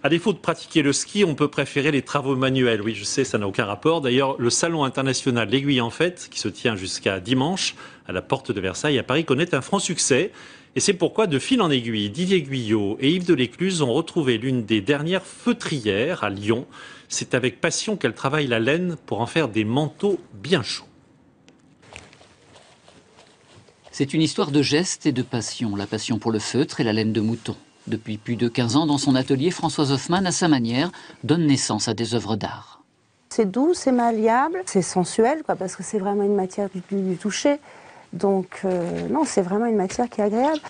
À défaut de pratiquer le ski, on peut préférer les travaux manuels. Oui, je sais, ça n'a aucun rapport. D'ailleurs, le salon international L'Aiguille en Fête, qui se tient jusqu'à dimanche à la porte de Versailles à Paris, connaît un franc succès. Et c'est pourquoi, de fil en aiguille, Didier Guyot et Yves Delécluze ont retrouvé l'une des dernières feutrières à Lyon. C'est avec passion qu'elle travaille la laine pour en faire des manteaux bien chauds. C'est une histoire de gestes et de passion, la passion pour le feutre et la laine de mouton. Depuis plus de 15 ans, dans son atelier, Françoise Hoffmann, à sa manière, donne naissance à des œuvres d'art. C'est doux, c'est malléable, c'est sensuel, parce que c'est vraiment une matière du toucher. Donc non, c'est vraiment une matière qui est agréable.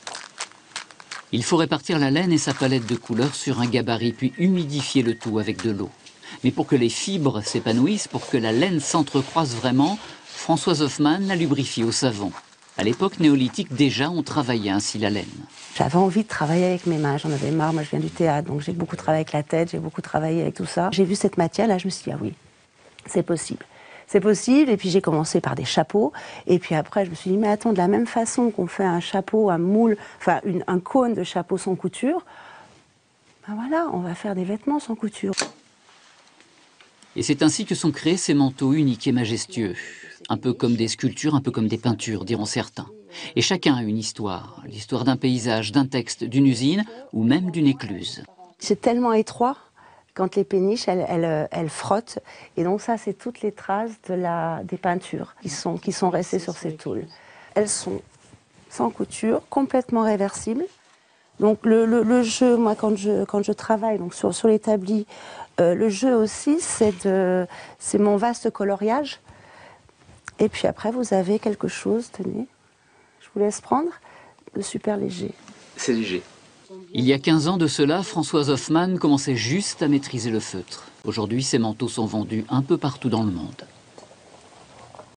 Il faut répartir la laine et sa palette de couleurs sur un gabarit, puis humidifier le tout avec de l'eau. Mais pour que les fibres s'épanouissent, pour que la laine s'entrecroise vraiment, Françoise Hoffmann la lubrifie au savon. À l'époque néolithique, déjà, on travaillait ainsi la laine. J'avais envie de travailler avec mes mains, j'en avais marre, moi je viens du théâtre, donc j'ai beaucoup travaillé avec la tête, j'ai beaucoup travaillé avec tout ça. J'ai vu cette matière, là je me suis dit, ah oui, c'est possible. C'est possible, et puis j'ai commencé par des chapeaux, et puis après je me suis dit, mais attends, de la même façon qu'on fait un chapeau, un moule, enfin un cône de chapeau sans couture, ben voilà, on va faire des vêtements sans couture. Et c'est ainsi que sont créés ces manteaux uniques et majestueux. Un peu comme des sculptures, un peu comme des peintures, diront certains. Et chacun a une histoire. L'histoire d'un paysage, d'un texte, d'une usine ou même d'une écluse. C'est tellement étroit quand les péniches, elles frottent. Et donc ça, c'est toutes les traces des peintures qui sont restées sur ces tôles. Elles sont sans couture, complètement réversibles. Donc le jeu, moi, quand je travaille donc sur l'établi, le jeu aussi, c'est mon vaste coloriage. Et puis après, vous avez quelque chose, tenez, je vous laisse prendre, de super léger. C'est léger. Il y a 15 ans de cela, Françoise Hoffmann commençait juste à maîtriser le feutre. Aujourd'hui, ses manteaux sont vendus un peu partout dans le monde.